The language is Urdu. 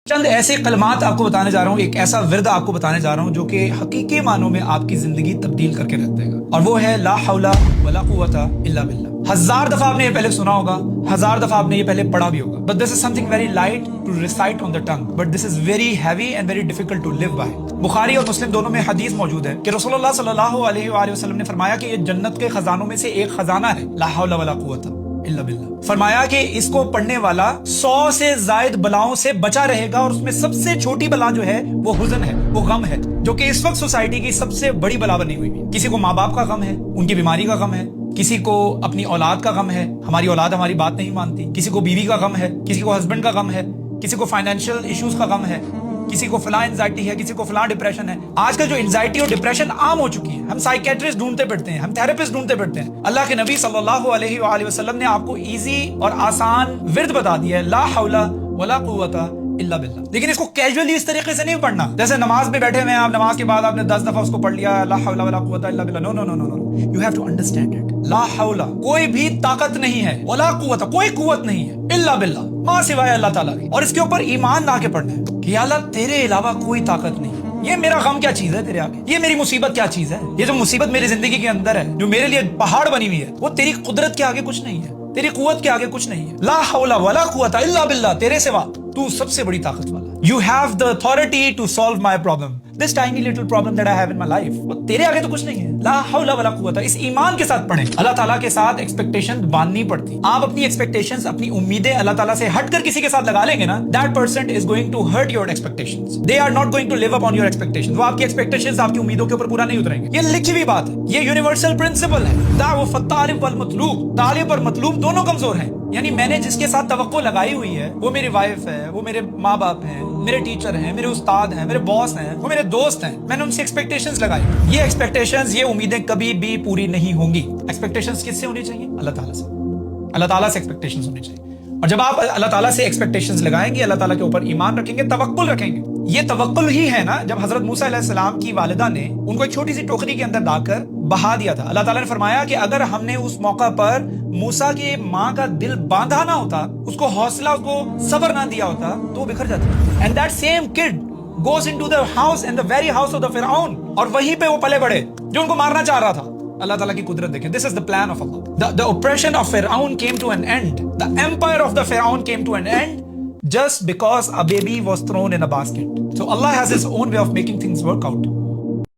چند ایسے کلمات آپ کو بتانے جا رہا ہوں، ایک ایسا ورد آپ کو بتانے جا رہا ہوں جو کہ حقیقی معنوں میں آپ کی زندگی تبدیل کر کے رکھ دے گا، اور وہ ہے لا حول ولا قوت الا باللہ۔ 1000 دفعہ آپ نے یہ پہلے سنا ہوگا، 1000 دفعہ آپ نے یہ پہلے پڑھا بھی ہوگا، but this is something very light to recite on the tongue, but this is very heavy and very difficult to live by۔ بخاری اور مسلم دونوں میں حدیث موجود ہے کہ رسول اللہ صلی اللہ علیہ وآلہ وسلم نے فرمایا کہ یہ جنت کے خزانوں میں سے ایک خزانہ ہے، لا حول ولا قوت الا باللہ۔ فرمایا کہ اس کو پڑھنے والا 100 سے زائد بلاؤں سے بچا رہے گا، اور اس میں سب سے چھوٹی بلا جو ہے وہ حزن ہے، وہ غم ہے، جو کہ اس وقت سوسائٹی کی سب سے بڑی بلا بنی ہوئی ہے۔ کسی کو ماں باپ کا غم ہے، ان کی بیماری کا غم ہے، کسی کو اپنی اولاد کا غم ہے، ہماری اولاد ہماری بات نہیں مانتی، کسی کو بیوی کا غم ہے، کسی کو ہسبینڈ کا غم ہے، کسی کو فائنینشیل ایشوز کا غم ہے، کسی کو فلاں انزائٹی ہے، کسی کو فلاں ڈپریشن ہے۔ آج کل جو انزائٹی اور ڈپریشن عام ہو چکی ہے، ہم سائیکیٹرسٹ ڈھونڈتے پھرتے ہیں، ہم تھراپسٹ ڈھونڈتے پھرتے ہیں۔ اللہ کے نبی صلی اللہ علیہ وآلہ وسلم نے آپ کو ایزی اور آسان ورد بتا دیا ہے، لا حول ولا قوت الا باللہ۔ لیکن اس کو کیجولی اس طریقے سے نہیں پڑھنا جیسے نماز میں بیٹھے ہوئے ہیں آپ، نماز کے بعد آپ نے 10 دفعہ اس کو پڑھ لیا، لا حول ولا قوت الا باللہ۔ No no no no no, you have to understand it. لا حول، کوئی بھی طاقت نہیں ہے، ولا قوت، کوئی قوت نہیں ہے، الا باللہ، ماں سوائے اللہ تعالیٰ کی۔ اور اس کے اوپر ایمان لا کے پڑھنا ہے کہ یا اللہ تیرے علاوہ کوئی طاقت نہیں۔ یہ میرا غم کیا چیز ہے تیرے آگے، یہ میری مصیبت کیا چیز ہے، یہ جو مصیبت میری زندگی کے اندر ہے، جو میرے لیے پہاڑ بنی ہوئی ہے، وہ تیری قدرت کے آگے کچھ نہیں ہے، تیری قوت کے آگے کچھ نہیں ہے۔ لا حول ولا قوت الا باللہ، تیرے سوا تو سب سے بڑی طاقت والا۔ You have the authority to solve my problem, this tiny little problem that I have in my life۔ تیرے آگے تو کچھ نہیں ہے۔ لا حول ولا قوت، اس ایمان کے ساتھ پڑھیں۔ اللہ تعالیٰ کے ساتھ ایکسپیکٹیشن باندھنی پڑتی۔ آپ اپنی ایکسپیکٹیشنز، اپنی امیدیں اللہ تعالیٰ سے ہٹ کر کسی کے ساتھ لگا لیں گے نا، that person is going to hurt your expectations, they are not going to live up on your expectations۔ وہ آپ کی ایکسپیکٹیشنز، آپ کی امیدوں کے اوپر پورا نہیں اتریں گے۔ یہ لکھی ہوئی بات ہے، یہ یونیورسل پرنسپل ہے، دعوۃ الطالب والمطلوب، طالب اور مطلوب دونوں کمزور ہیں۔ یعنی میں نے جس کے ساتھ توقع لگائی ہوئی ہے، وہ میری وائف ہے، وہ میرے ماں باپ ہیں، میرے ٹیچر ہیں، میرے استاد ہیں، میرے باس ہیں، وہ میرے دوست ہیں، میں نے ان سے ایکسپیکٹیشنز لگائی۔ یہ ایکسپیکٹیشنز، یہ امیدیں کبھی بھی پوری نہیں ہوں گی۔ ایکسپیکٹیشنز کس سے ہونی چاہیے؟ اللہ تعالیٰ سے۔ اللہ تعالیٰ سے ایکسپیکٹیشنز ہونی چاہیے، اور جب آپ اللہ تعالیٰ سے ایکسپیکٹیشنز لگائیں گے، اللہ تعالیٰ کے اوپر ایمان رکھیں گے، توکل رکھیں گے۔ یہ توکل ہی ہے نا جب حضرت موسیٰ علیہ السلام کی والدہ نے ان کو ایک چھوٹی سی ٹوکری کے اندر ڈال کر بہا دیا تھا۔ اللہ تعالیٰ نے فرمایا کہ اگر ہم نے اس موقع پر موسیٰ کی ماں کا دل باندھا نہ ہوتا، اس کو حوصلہ، اس کو صبر نہ دیا ہوتا، تو وہ بکھر جاتا۔ And that same could goes into the house and the very house of the Pharaoh، اور وہیں پہ وہ پلے بڑھے جو ان کو مارنا چاہ رہا تھا۔ اللہ تعالیٰ کی قدرت دیکھیں، this is the plan of Allah۔ The oppression of Pharaoh came to an end, the empire of the Pharaoh came to an end just because a baby was thrown in a basket۔ So Allah has his own way of making things work out۔